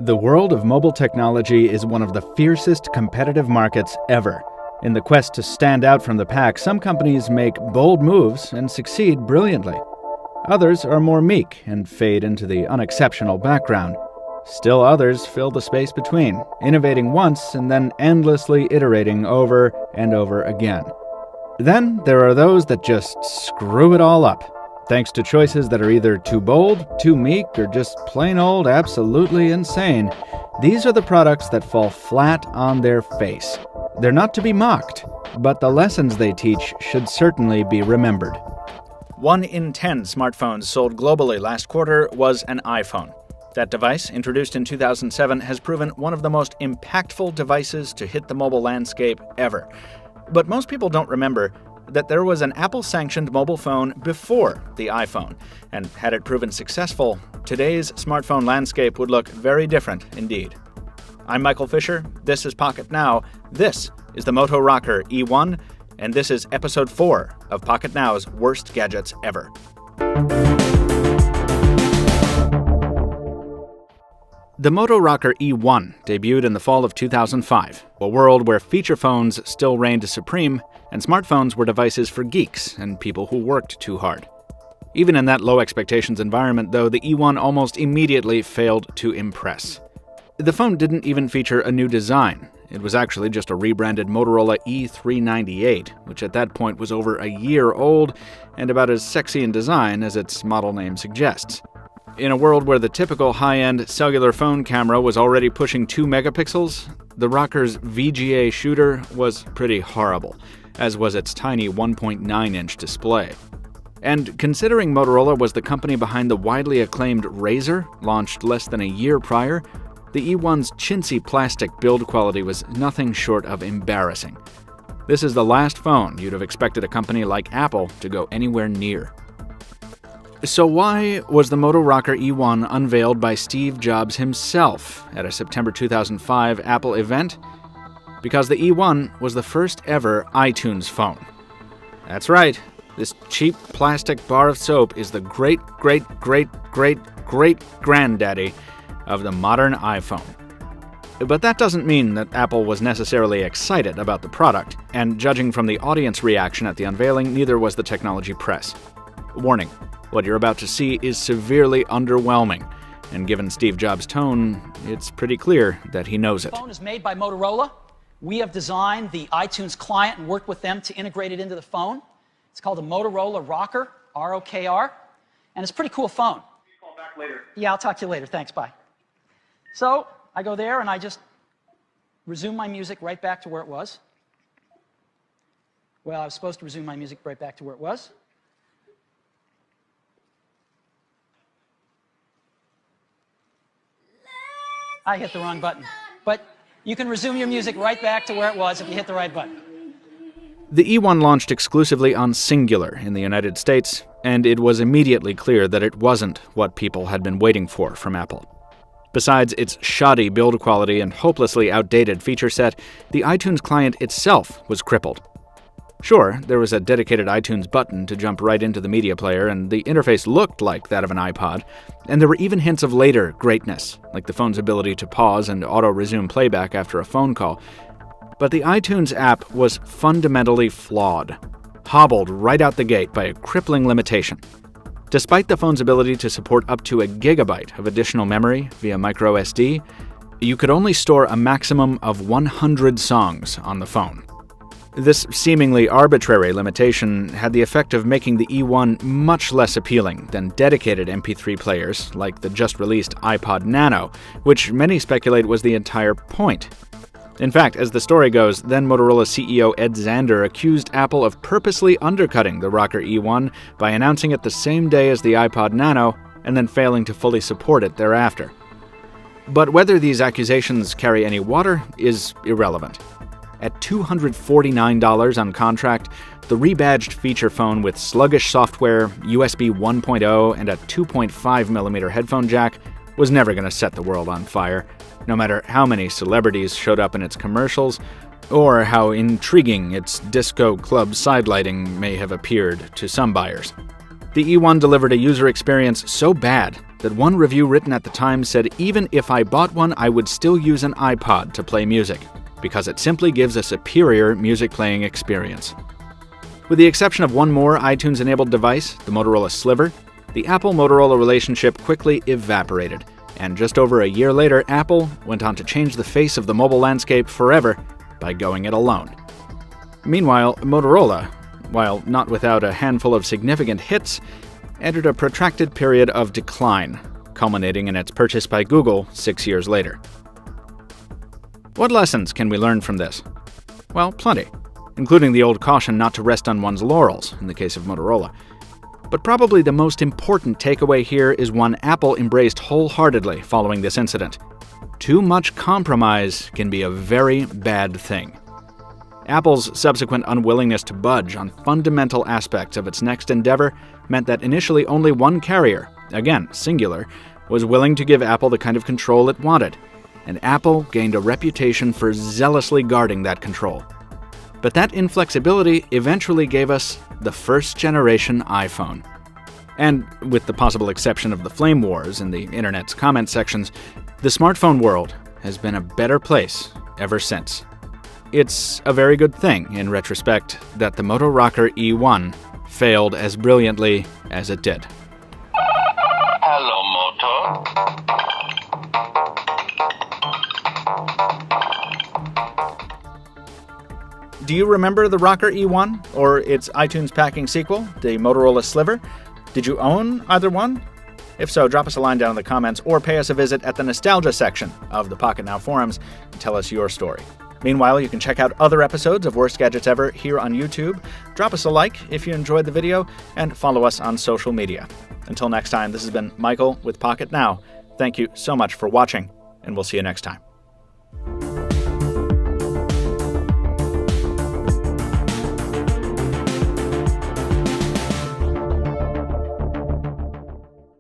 The world of mobile technology is one of the fiercest competitive markets ever. In the quest to stand out from the pack, some companies make bold moves and succeed brilliantly. Others are more meek and fade into the unexceptional background. Still others fill the space between, innovating once and then endlessly iterating over and over again. Then there are those that just screw it all up, thanks to choices that are either too bold, too meek, or just plain old absolutely insane. These are the products that fall flat on their face. They're not to be mocked, but the lessons they teach should certainly be remembered. 1 in 10 smartphones sold globally last quarter was an iPhone. That device, introduced in 2007, has proven one of the most impactful devices to hit the mobile landscape ever. But most people don't remember that there was an Apple-sanctioned mobile phone before the iPhone, and had it proven successful, today's smartphone landscape would look very different indeed. I'm Michael Fisher, this is Pocket Now, this is the Moto Rocker E1, and this is episode 4 of Pocket Now's Worst Gadgets Ever. The Moto Rocker E1 debuted in the fall of 2005, a world where feature phones still reigned supreme, and smartphones were devices for geeks and people who worked too hard. Even in that low expectations environment, though, the E1 almost immediately failed to impress. The phone didn't even feature a new design. It was actually just a rebranded Motorola E398, which at that point was over a year old and about as sexy in design as its model name suggests. In a world where the typical high-end cellular phone camera was already pushing 2 megapixels, the Rocker's VGA shooter was pretty horrible, as was its tiny 1.9-inch display. And considering Motorola was the company behind the widely acclaimed Razr, launched less than a year prior, the E1's chintzy plastic build quality was nothing short of embarrassing. This is the last phone you'd have expected a company like Apple to go anywhere near. So why was the Moto Rocker E1 unveiled by Steve Jobs himself at a September 2005 Apple event? Because the E1 was the first ever iTunes phone. That's right, this cheap plastic bar of soap is the great-great-great-great-great-granddaddy of the modern iPhone. But that doesn't mean that Apple was necessarily excited about the product, and judging from the audience reaction at the unveiling, neither was the technology press. Warning, what you're about to see is severely underwhelming, and given Steve Jobs' tone, it's pretty clear that he knows it. The phone is made by Motorola. We have designed the iTunes client and worked with them to integrate it into the phone. It's called a Motorola Rocker, R-O-K-R, and it's a pretty cool phone. Call back later. Yeah, I'll talk to you later. Thanks, bye. So I go there and I just resume my music right back to where it was. Well, I was supposed to resume my music right back to where it was. I hit the wrong button. But you can resume your music right back to where it was if you hit the right button. The E1 launched exclusively on Singular in the United States, and it was immediately clear that it wasn't what people had been waiting for from Apple. Besides its shoddy build quality and hopelessly outdated feature set, the iTunes client itself was crippled. Sure, there was a dedicated iTunes button to jump right into the media player, and the interface looked like that of an iPod, and there were even hints of later greatness, like the phone's ability to pause and auto-resume playback after a phone call. But the iTunes app was fundamentally flawed, hobbled right out the gate by a crippling limitation. Despite the phone's ability to support up to a gigabyte of additional memory via microSD, you could only store a maximum of 100 songs on the phone. This seemingly arbitrary limitation had the effect of making the E1 much less appealing than dedicated MP3 players like the just-released iPod Nano, which many speculate was the entire point. In fact, as the story goes, then Motorola CEO Ed Zander accused Apple of purposely undercutting the Rocker E1 by announcing it the same day as the iPod Nano and then failing to fully support it thereafter. But whether these accusations carry any water is irrelevant. At $249 on contract, the rebadged feature phone with sluggish software, USB 1.0, and a 2.5mm headphone jack was never going to set the world on fire, no matter how many celebrities showed up in its commercials, or how intriguing its disco club sidelighting may have appeared to some buyers. The E1 delivered a user experience so bad that one review written at the time said even if I bought one, I would still use an iPod to play music, because it simply gives a superior music playing experience. With the exception of one more iTunes-enabled device, the Motorola Sliver, the Apple-Motorola relationship quickly evaporated, and just over a year later, Apple went on to change the face of the mobile landscape forever by going it alone. Meanwhile, Motorola, while not without a handful of significant hits, entered a protracted period of decline, culminating in its purchase by Google 6 years later. What lessons can we learn from this? Well, plenty, including the old caution not to rest on one's laurels in the case of Motorola. But probably the most important takeaway here is one Apple embraced wholeheartedly following this incident. Too much compromise can be a very bad thing. Apple's subsequent unwillingness to budge on fundamental aspects of its next endeavor meant that initially only one carrier, again singular, was willing to give Apple the kind of control it wanted, and Apple gained a reputation for zealously guarding that control. But that inflexibility eventually gave us the first-generation iPhone. And with the possible exception of the flame wars in the internet's comment sections, the smartphone world has been a better place ever since. It's a very good thing, in retrospect, that the Moto Rocker E1 failed as brilliantly as it did. Hello, Moto. Do you remember the Rocker E1, or its iTunes-packing sequel, the Motorola Sliver? Did you own either one? If so, drop us a line down in the comments or pay us a visit at the Nostalgia section of the Pocket Now forums and tell us your story. Meanwhile, you can check out other episodes of Worst Gadgets Ever here on YouTube. Drop us a like if you enjoyed the video, and follow us on social media. Until next time, this has been Michael with Pocket Now. Thank you so much for watching, and we'll see you next time.